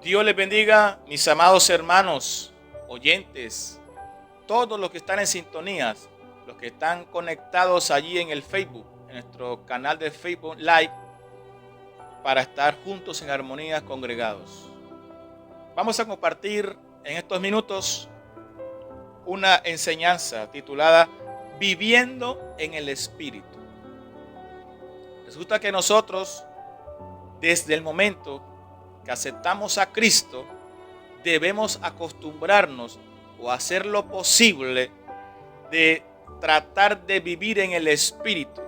Dios les bendiga, mis amados hermanos, oyentes, todos los que están en sintonías, los que están conectados allí en el Facebook, en nuestro canal de Facebook Live, para estar juntos en armonía congregados. Vamos a compartir en estos minutos una enseñanza titulada Viviendo en el Espíritu. Resulta que nosotros, desde el momento que aceptamos a Cristo, debemos acostumbrarnos o hacer lo posible de tratar de vivir en el Espíritu.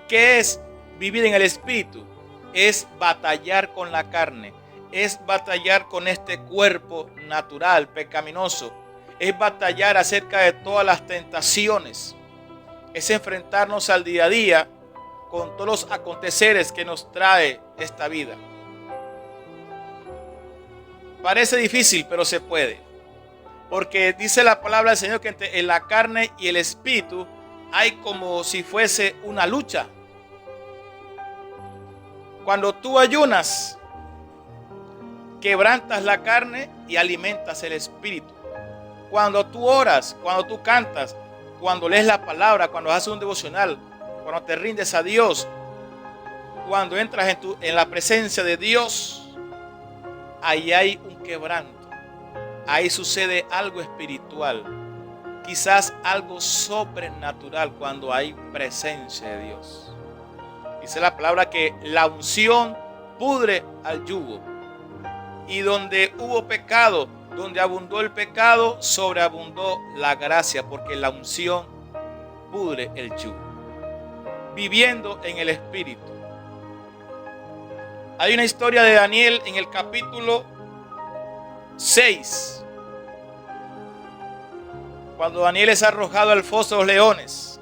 ¿Qué es vivir en el Espíritu? Es batallar con la carne, es batallar con este cuerpo natural, pecaminoso, es batallar acerca de todas las tentaciones, es enfrentarnos al día a día con todos los aconteceres que nos trae esta vida. Parece difícil, pero se puede. Porque dice la palabra del Señor que entre la carne y el espíritu hay como si fuese una lucha. Cuando tú ayunas, quebrantas la carne y alimentas el espíritu. Cuando tú oras, cuando tú cantas, cuando lees la palabra, cuando haces un devocional, cuando te rindes a Dios, cuando entras en la presencia de Dios, ahí hay un quebranto, ahí sucede algo espiritual, quizás algo sobrenatural cuando hay presencia de Dios. Dice la palabra que la unción pudre al yugo, y donde hubo pecado, donde abundó el pecado, sobreabundó la gracia, porque la unción pudre el yugo. Viviendo en el Espíritu. Hay una historia de Daniel en el capítulo 6. Cuando Daniel es arrojado al foso de los leones.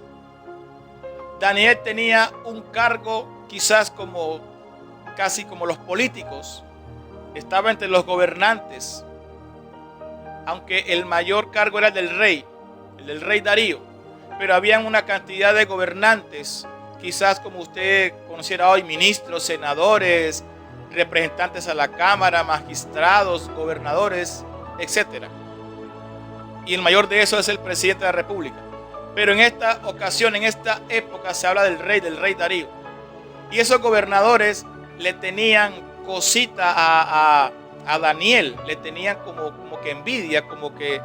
Daniel tenía un cargo quizás casi como los políticos. Estaba entre los gobernantes. Aunque el mayor cargo era el del rey Darío. Pero había una cantidad de gobernantes, quizás como usted conociera hoy, ministros, senadores, representantes a la Cámara, magistrados, gobernadores, etc. Y el mayor de esos es el presidente de la República. Pero en esta ocasión, en esta época, se habla del rey Darío. Y esos gobernadores le tenían cosita a Daniel, le tenían como que envidia, como que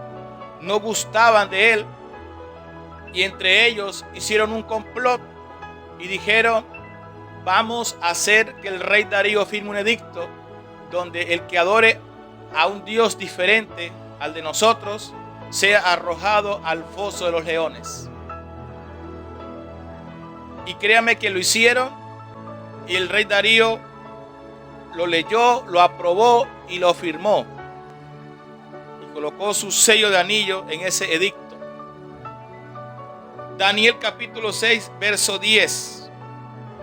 no gustaban de él. Y entre ellos hicieron un complot y dijeron: vamos a hacer que el rey Darío firme un edicto donde el que adore a un Dios diferente al de nosotros sea arrojado al foso de los leones. Y créanme que lo hicieron, y el rey Darío lo leyó, lo aprobó y lo firmó. Y colocó su sello de anillo en ese edicto. Daniel capítulo 6, verso 10.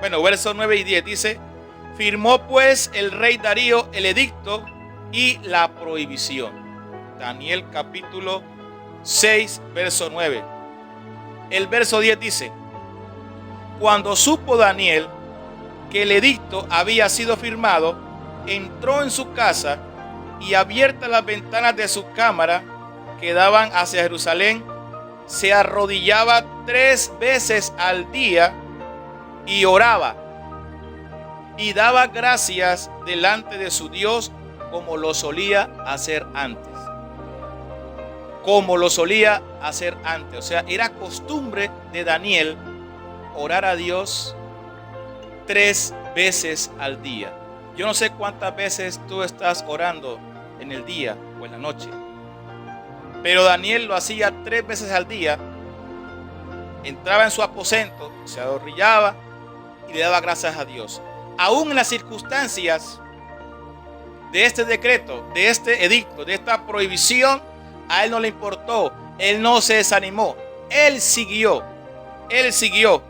Versos 9 y 10 dice: firmó pues el rey Darío el edicto y la prohibición. Daniel capítulo 6, verso 9. El verso 10 dice: cuando supo Daniel que el edicto había sido firmado, entró en su casa y, abiertas las ventanas de su cámara que daban hacia Jerusalén, se arrodillaba 3 veces al día y oraba y daba gracias delante de su Dios, como lo solía hacer antes. Como lo solía hacer antes. O sea, era costumbre de Daniel orar a Dios 3 veces al día. Yo no sé cuántas veces tú estás orando en el día o en la noche, pero Daniel lo hacía 3 veces al día. Entraba en su aposento, se arrodillaba y le daba gracias a Dios. Aún en las circunstancias de este decreto, de este edicto, de esta prohibición, a él no le importó. Él no se desanimó. Él siguió.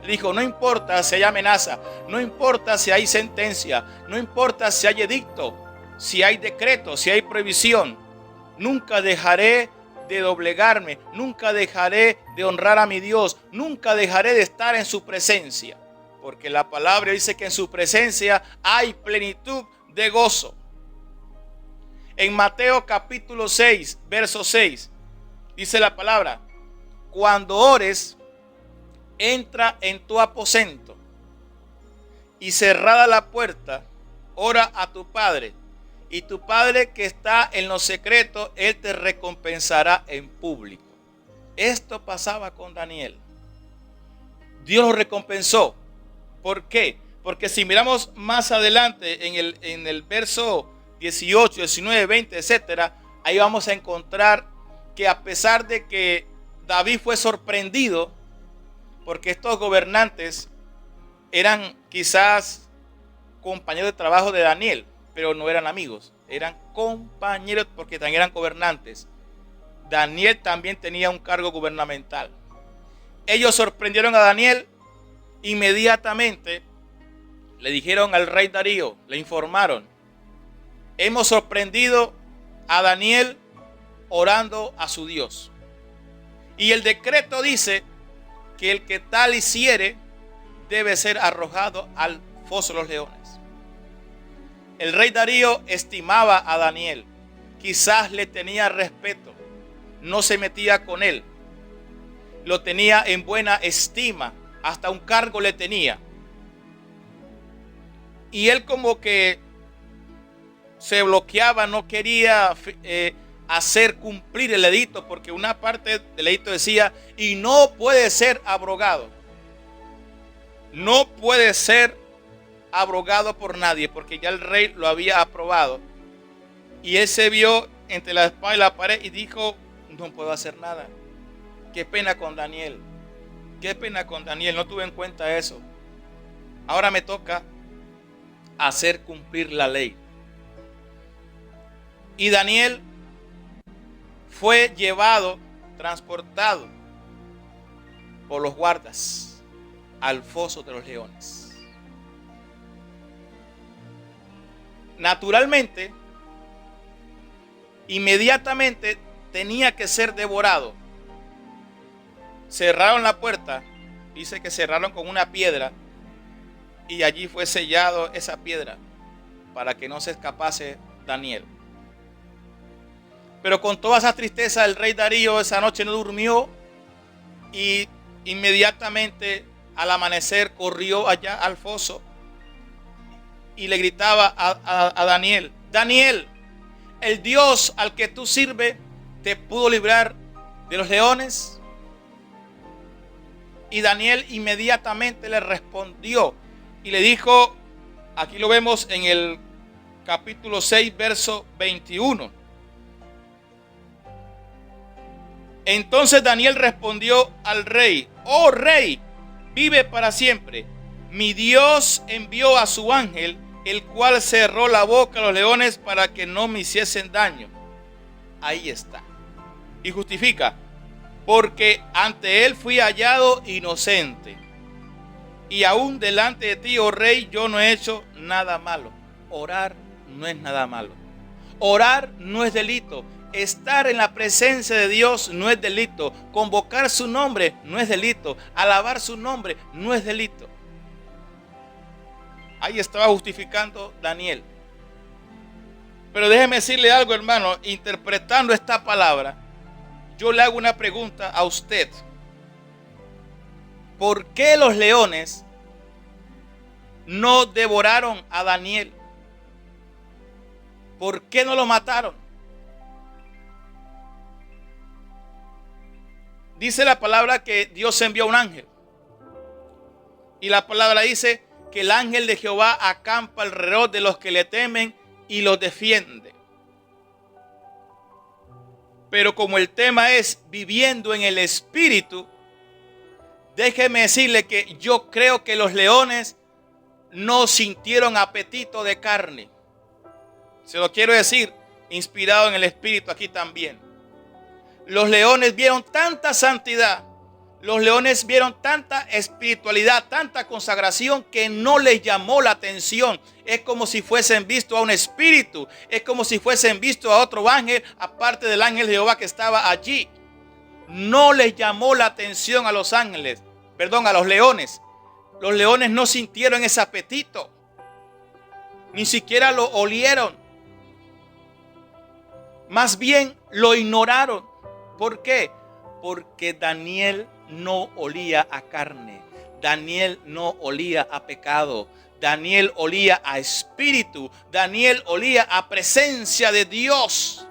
Dijo: no importa si hay amenaza, no importa si hay sentencia, no importa si hay edicto, si hay decreto, si hay prohibición. Nunca dejaré de doblegarme, nunca dejaré de honrar a mi Dios, nunca dejaré de estar en su presencia, porque la palabra dice que en su presencia hay plenitud de gozo. En Mateo capítulo 6, verso 6, dice la palabra: cuando ores, entra en tu aposento y cerrada la puerta, ora a tu Padre. Y tu Padre que está en lo secreto, Él te recompensará en público. Esto pasaba con Daniel. Dios lo recompensó. ¿Por qué? Porque si miramos más adelante en el verso 18, 19, 20, etcétera, ahí vamos a encontrar que a pesar de que David fue sorprendido, porque estos gobernantes eran quizás compañeros de trabajo de Daniel, pero no eran amigos, eran compañeros porque también eran gobernantes. Daniel también tenía un cargo gubernamental. Ellos sorprendieron a Daniel. Inmediatamente le dijeron al rey Darío, le informaron: hemos sorprendido a Daniel orando a su Dios. Y el decreto dice que el que tal hiciere debe ser arrojado al foso de los leones. El rey Darío estimaba a Daniel, quizás le tenía respeto, no se metía con él, lo tenía en buena estima, hasta un cargo le tenía. Y él como que se bloqueaba, no quería hacer cumplir el edicto, porque una parte del edicto decía: y no puede ser abrogado. No puede ser abrogado por nadie, porque ya el rey lo había aprobado. Y él se vio entre la espada y la pared y dijo: no puedo hacer nada. Qué pena con Daniel. Qué pena con Daniel, no tuve en cuenta eso. Ahora me toca hacer cumplir la ley. Y Daniel fue llevado, transportado por los guardas al foso de los leones. Naturalmente, inmediatamente tenía que ser devorado. Cerraron la puerta, dice que cerraron con una piedra, y allí fue sellado esa piedra para que no se escapase Daniel. Pero con toda esa tristeza, el rey Darío esa noche no durmió, y inmediatamente al amanecer corrió allá al foso y le gritaba a Daniel: Daniel, el Dios al que tú sirves te pudo librar de los leones. Y Daniel inmediatamente le respondió y le dijo, aquí lo vemos en el capítulo 6, verso 21. Entonces Daniel respondió al rey: oh rey, vive para siempre. Mi Dios envió a su ángel, el cual cerró la boca a los leones para que no me hiciesen daño. Ahí está. Y justifica: porque ante él fui hallado inocente, y aún delante de ti, oh rey, yo no he hecho nada malo. Orar no es nada malo. Orar no es delito. Estar en la presencia de Dios no es delito. Convocar su nombre no es delito. Alabar su nombre no es delito. Ahí estaba justificando Daniel. Pero déjeme decirle algo, hermano. Interpretando esta palabra, yo le hago una pregunta a usted. ¿Por qué los leones no devoraron a Daniel? ¿Por qué no lo mataron? Dice la palabra que Dios envió un ángel. Y la palabra dice que el ángel de Jehová acampa alrededor de los que le temen y los defiende. Pero como el tema es viviendo en el Espíritu, déjeme decirle que yo creo que los leones no sintieron apetito de carne. Se lo quiero decir, inspirado en el Espíritu aquí también. Los leones vieron tanta santidad, los leones vieron tanta espiritualidad, tanta consagración que no les llamó la atención. Es como si fuesen visto a un espíritu, es como si fuesen visto a otro ángel, aparte del ángel de Jehová que estaba allí. No les llamó la atención a los ángeles, a los leones. Los leones no sintieron ese apetito, ni siquiera lo olieron. Más bien lo ignoraron. ¿Por qué? Porque Daniel no olía a carne. Daniel no olía a pecado. Daniel olía a espíritu. Daniel olía a presencia de Dios.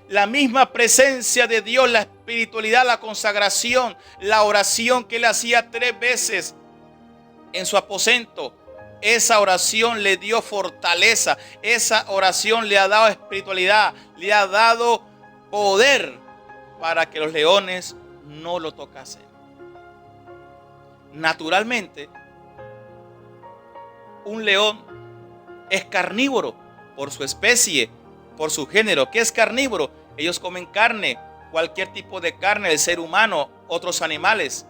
La misma presencia de Dios, la espiritualidad, la consagración, la oración que él hacía 3 veces en su aposento. Esa oración le dio fortaleza. Esa oración le ha dado espiritualidad. Le ha dado poder para que los leones no lo tocasen. Naturalmente, un león es carnívoro por su especie, por su género. ¿Qué es carnívoro? Ellos comen carne, cualquier tipo de carne, el ser humano, otros animales.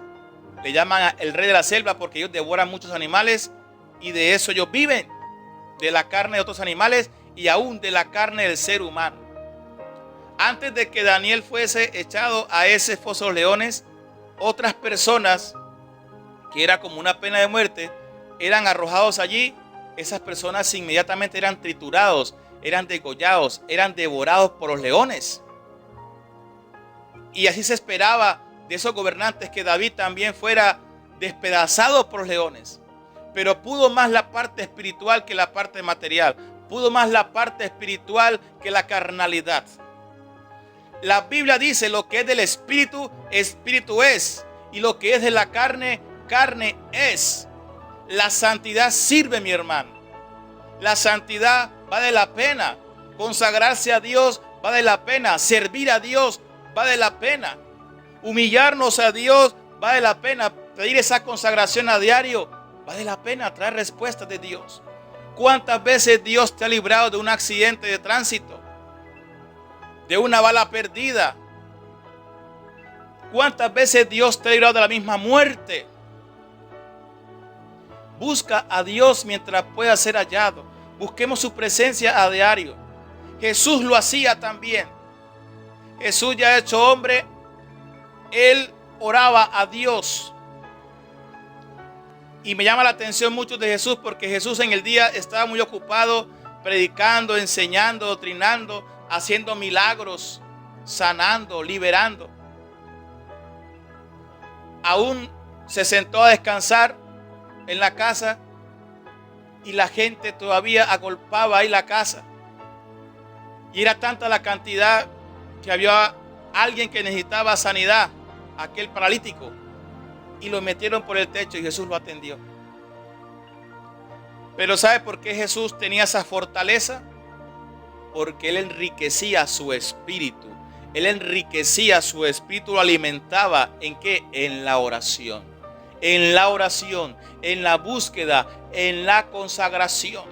Le llaman el rey de la selva porque ellos devoran muchos animales y de eso ellos viven, de la carne de otros animales y aún de la carne del ser humano. Antes de que Daniel fuese echado a ese foso de los leones, otras personas, que era como una pena de muerte, eran arrojados allí. Esas personas inmediatamente eran triturados, eran degollados, eran devorados por los leones. Y así se esperaba de esos gobernantes que David también fuera despedazado por los leones. Pero pudo más la parte espiritual que la parte material. Pudo más la parte espiritual que la carnalidad. La Biblia dice: lo que es del espíritu, espíritu es. Y lo que es de la carne, carne es. La santidad sirve, mi hermano. La santidad vale la pena. Consagrarse a Dios vale la pena. Servir a Dios vale la pena. Humillarnos a Dios vale la pena. Pedir esa consagración a diario vale la pena. Traer respuestas de Dios. ¿Cuántas veces Dios te ha librado de un accidente de tránsito? De una bala perdida. ¿Cuántas veces Dios te ha librado de la misma muerte? Busca a Dios mientras pueda ser hallado. Busquemos su presencia a diario. Jesús lo hacía también. Jesús, ya hecho hombre, él oraba a Dios. Y me llama la atención mucho de Jesús, porque Jesús en el día estaba muy ocupado predicando, enseñando, doctrinando, haciendo milagros, sanando, liberando. Aún se sentó a descansar en la casa y la gente todavía agolpaba ahí la casa. Y era tanta la cantidad que había alguien que necesitaba sanidad, aquel paralítico, y lo metieron por el techo y Jesús lo atendió. Pero ¿sabe por qué Jesús tenía esa fortaleza? Porque él enriquecía su espíritu. Él enriquecía su espíritu, lo alimentaba. ¿En qué? En la oración. En la oración, en la búsqueda, en la consagración.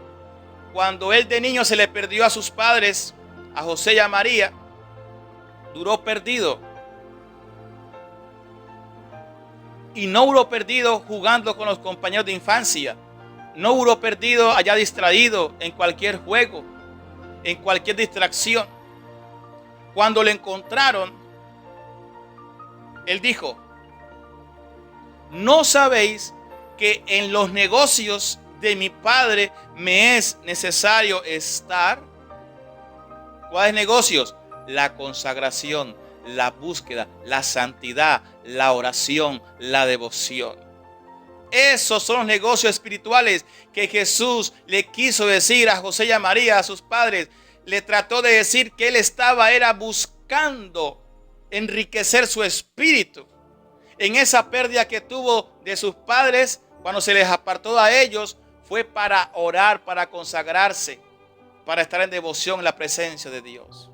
Cuando él de niño se le perdió a sus padres, a José y a María, duró perdido. Y no duró perdido jugando con los compañeros de infancia. No duró perdido allá distraído en cualquier juego, en cualquier distracción. Cuando le encontraron, él dijo: ¿no sabéis que en los negocios de mi padre me es necesario estar? ¿Cuáles negocios? La consagración, la búsqueda, la santidad, la oración, la devoción. Esos son los negocios espirituales que Jesús le quiso decir a José y a María, a sus padres. Le trató de decir que él era buscando enriquecer su espíritu. En esa pérdida que tuvo de sus padres, cuando se les apartó a ellos, fue para orar, para consagrarse, para estar en devoción en la presencia de Dios.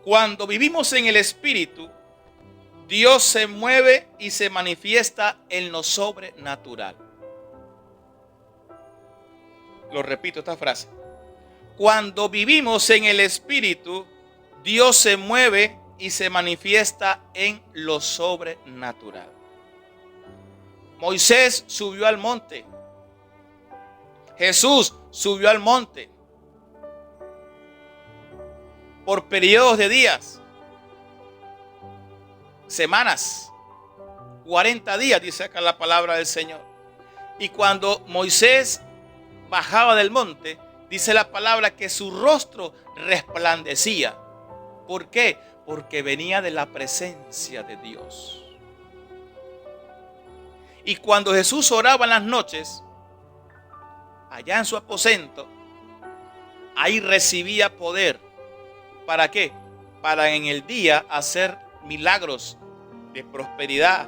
Cuando vivimos en el Espíritu, Dios se mueve y se manifiesta en lo sobrenatural. Lo repito esta frase. Cuando vivimos en el Espíritu, Dios se mueve y se manifiesta en lo sobrenatural. Moisés subió al monte. Jesús subió al monte por periodos de días, semanas, 40 días, dice acá la palabra del Señor. Y cuando Moisés bajaba del monte, Dice la palabra que su rostro resplandecía. ¿Por qué? Porque venía de la presencia de Dios. Y cuando Jesús oraba en las noches, allá en su aposento, ahí recibía poder. ¿Para qué? Para en el día hacer milagros de prosperidad,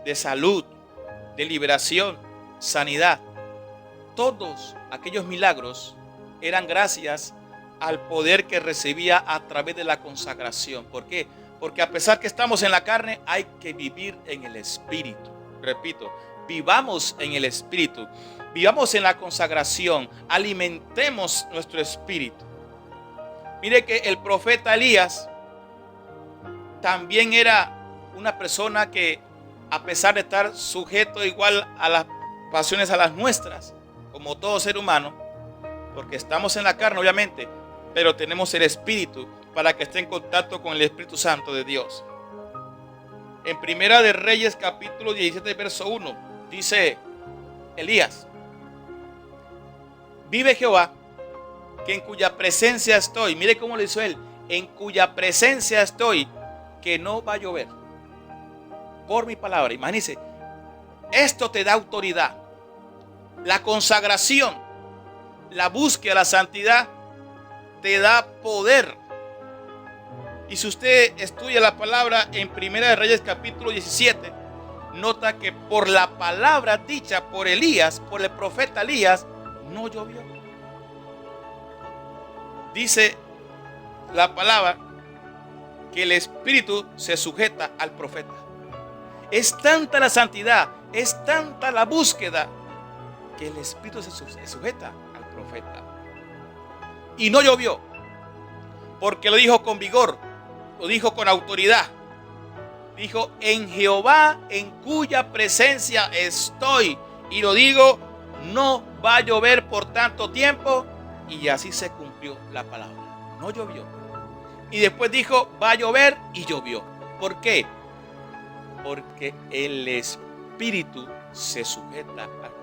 de salud, de liberación, sanidad. Todos aquellos milagros eran gracias al poder que recibía a través de la consagración. ¿Por qué? Porque a pesar que estamos en la carne, hay que vivir en el Espíritu. Repito, vivamos en el Espíritu, vivamos en la consagración, alimentemos nuestro espíritu. Mire que el profeta Elías también era una persona que, a pesar de estar sujeto igual a las pasiones a las nuestras, como todo ser humano, porque estamos en la carne obviamente, pero tenemos el Espíritu para que esté en contacto con el Espíritu Santo de Dios. En Primera de Reyes capítulo 17 verso 1 dice Elías: vive Jehová, que en cuya presencia estoy. Mire cómo lo hizo él: en cuya presencia estoy, que no va a llover por mi palabra. Imagínense, esto te da autoridad. La consagración, la búsqueda, la santidad te da poder. Y si usted estudia la palabra en Primera de Reyes capítulo 17, nota que por la palabra dicha por Elías, por el profeta Elías, no llovió. Dice la palabra que el Espíritu se sujeta al profeta. Es tanta la santidad, es tanta la búsqueda, que el Espíritu se sujeta al profeta. Y no llovió, porque lo dijo con vigor, lo dijo con autoridad. Dijo: en Jehová, en cuya presencia estoy, y lo digo, no va a llover por tanto tiempo. Y así se cumplió la palabra. No llovió. Y después dijo: va a llover, y llovió. ¿Por qué? Porque el Espíritu se sujeta al profeta.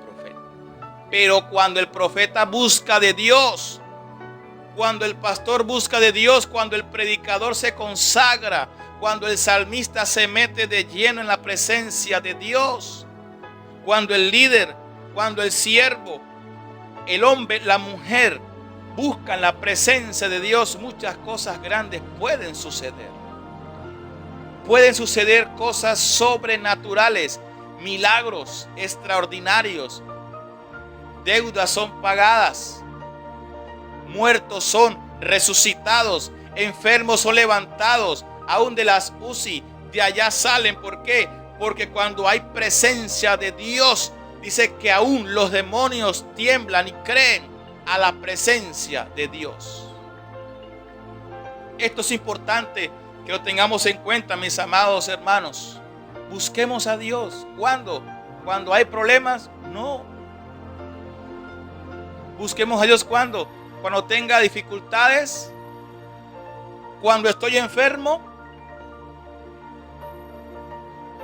Pero cuando el profeta busca de Dios, cuando el pastor busca de Dios, cuando el predicador se consagra, cuando el salmista se mete de lleno en la presencia de Dios, cuando el líder, cuando el siervo, el hombre, la mujer buscan la presencia de Dios, muchas cosas grandes pueden suceder. Pueden suceder cosas sobrenaturales, milagros extraordinarios. Deudas son pagadas, muertos son resucitados, enfermos son levantados, aún de las UCI de allá salen. ¿Por qué? Porque cuando hay presencia de Dios, dice que aún los demonios tiemblan y creen a la presencia de Dios. Esto es importante que lo tengamos en cuenta, mis amados hermanos. Busquemos a Dios. ¿Cuándo? ¿Cuando hay problemas? No. Busquemos a Dios ¿cuándo? Cuando tenga dificultades, cuando estoy enfermo,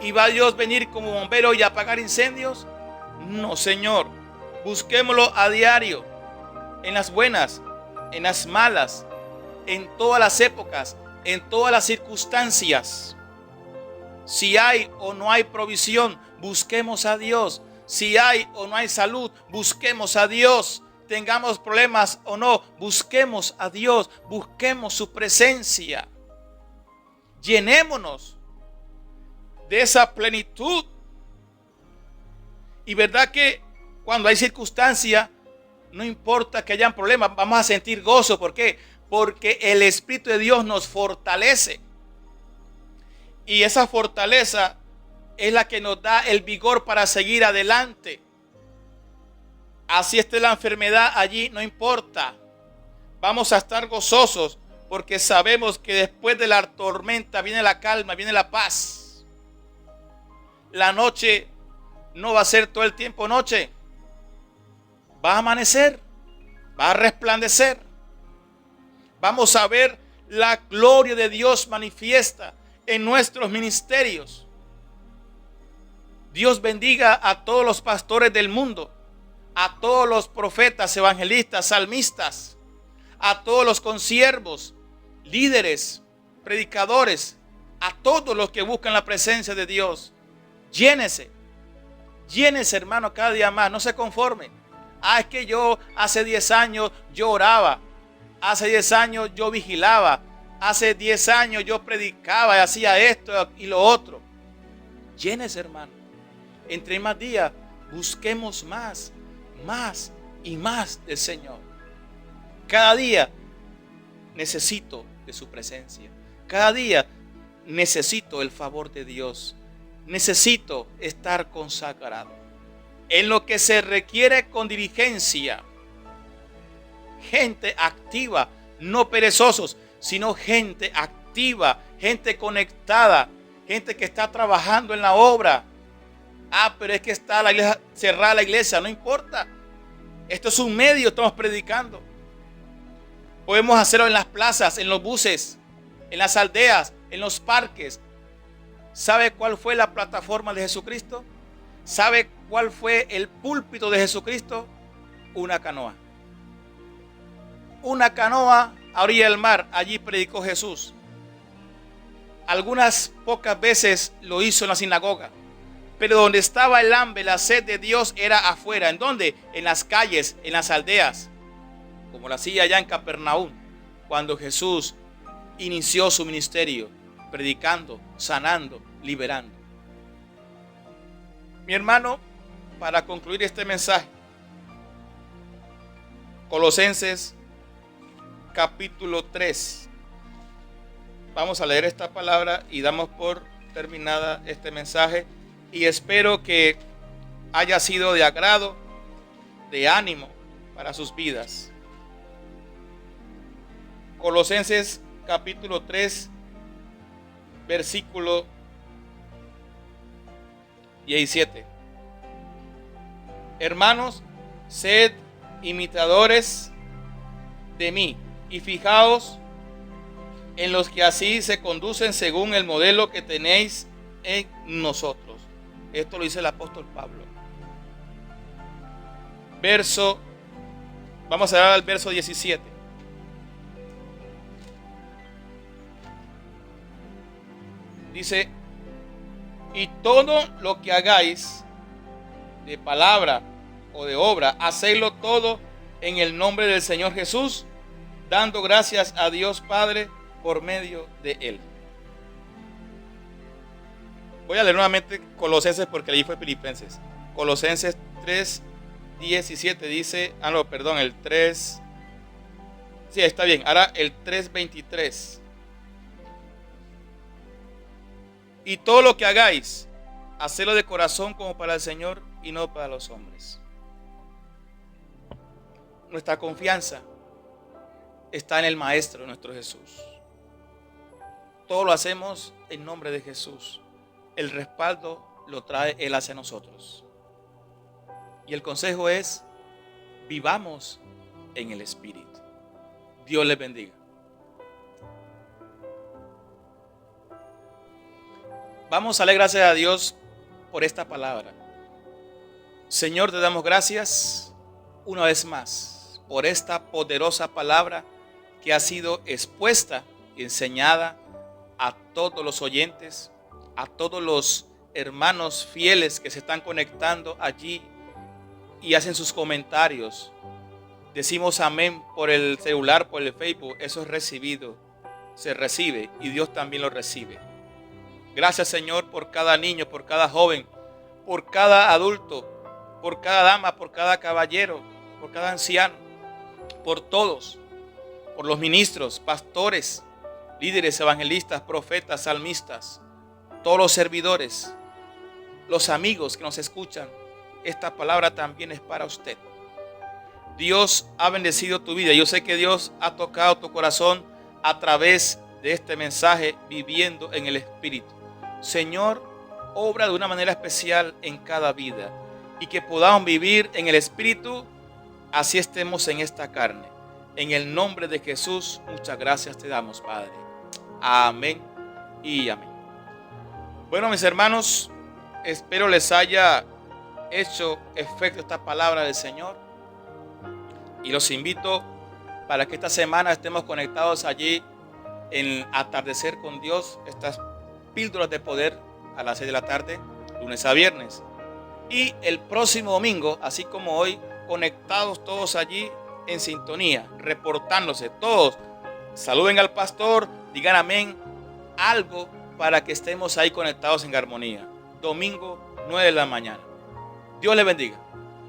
y va Dios venir como bombero y apagar incendios. No, Señor. Busquémoslo a diario, en las buenas, en las malas, en todas las épocas, en todas las circunstancias. Si hay o no hay provisión, busquemos a Dios. Si hay o no hay salud, busquemos a Dios. Tengamos problemas o no, busquemos a Dios, busquemos su presencia. Llenémonos de esa plenitud. Y verdad que cuando hay circunstancia, no importa que hayan problemas, vamos a sentir gozo. ¿Por qué? Porque el Espíritu de Dios nos fortalece. Y esa fortaleza es la que nos da el vigor para seguir adelante. Así esté la enfermedad allí, no importa. Vamos a estar gozosos porque sabemos que después de la tormenta viene la calma, viene la paz. La noche no va a ser todo el tiempo noche. Va a amanecer, va a resplandecer. Vamos a ver la gloria de Dios manifiesta en nuestros ministerios. Dios bendiga a todos los pastores del mundo, a todos los profetas, evangelistas, salmistas, a todos los consiervos, líderes, predicadores, a todos los que buscan la presencia de Dios. Llénese, hermano, cada día más. No se conforme. Es que yo hace 10 años yo oraba, hace 10 años yo vigilaba, hace 10 años yo predicaba y hacía esto y lo otro. Llénese, hermano. Entre más días busquemos más y más del Señor. Cada día necesito de su presencia. Cada día necesito el favor de Dios. Necesito estar consagrado. En lo que se requiere con diligencia. Gente activa, no perezosos, sino gente activa, gente conectada, gente que está trabajando en la obra. Pero es que está la iglesia, cerrada la iglesia, no importa. Esto es un medio, estamos predicando. Podemos hacerlo en las plazas, en los buses, en las aldeas, en los parques. ¿Sabe cuál fue la plataforma de Jesucristo? ¿Sabe cuál fue el púlpito de Jesucristo? Una canoa. Una canoa a orilla del mar. Allí predicó Jesús. Algunas pocas veces lo hizo en la sinagoga. Pero donde estaba el hambre, la sed de Dios era afuera. ¿En dónde? En las calles, en las aldeas. Como lo hacía allá en Capernaum. Cuando Jesús inició su ministerio. Predicando, sanando, liberando. Mi hermano, para concluir este mensaje. Colosenses capítulo 3. Vamos a leer esta palabra y damos por terminada este mensaje. Y espero que haya sido de agrado, de ánimo para sus vidas. Colosenses capítulo 3, versículo 17. Hermanos, sed imitadores de mí y fijaos en los que así se conducen según el modelo que tenéis en nosotros. Esto lo dice el apóstol Pablo. Vamos a dar al verso 17. Dice: y todo lo que hagáis de palabra o de obra, hacedlo todo en el nombre del Señor Jesús, dando gracias a Dios Padre por medio de Él. Voy a leer nuevamente Colosenses porque allí fue Filipenses. Colosenses 3, 17 dice, el 3. Sí, está bien. Ahora el 3:23. Y todo lo que hagáis, hacedlo de corazón como para el Señor y no para los hombres. Nuestra confianza está en el Maestro, nuestro Jesús. Todo lo hacemos en nombre de Jesús. El respaldo lo trae Él hacia nosotros. Y el consejo es: vivamos en el Espíritu. Dios les bendiga. Vamos a darle gracias a Dios por esta palabra. Señor, te damos gracias una vez más por esta poderosa palabra que ha sido expuesta y enseñada a todos los oyentes, a todos los hermanos fieles que se están conectando allí y hacen sus comentarios. Decimos amén por el celular, por el Facebook. Eso es recibido, se recibe y Dios también lo recibe. Gracias, Señor, por cada niño, por cada joven, por cada adulto, por cada dama, por cada caballero, por cada anciano, por todos, por los ministros, pastores, líderes, evangelistas, profetas, salmistas, todos los servidores, los amigos que nos escuchan. Esta palabra también es para usted. Dios ha bendecido tu vida. Yo sé que Dios ha tocado tu corazón a través de este mensaje, viviendo en el Espíritu. Señor, obra de una manera especial en cada vida y que podamos vivir en el Espíritu, así estemos en esta carne. En el nombre de Jesús, muchas gracias te damos, Padre. Amén y amén. Bueno, mis hermanos, espero les haya hecho efecto esta palabra del Señor. Y los invito para que esta semana estemos conectados allí en Atardecer con Dios, estas píldoras de poder a las 6 de la tarde, lunes a viernes. Y el próximo domingo, así como hoy, conectados todos allí en sintonía, reportándose todos. Saluden al pastor, digan amén, algo para que estemos ahí conectados en armonía. Domingo 9 de la mañana. Dios les bendiga.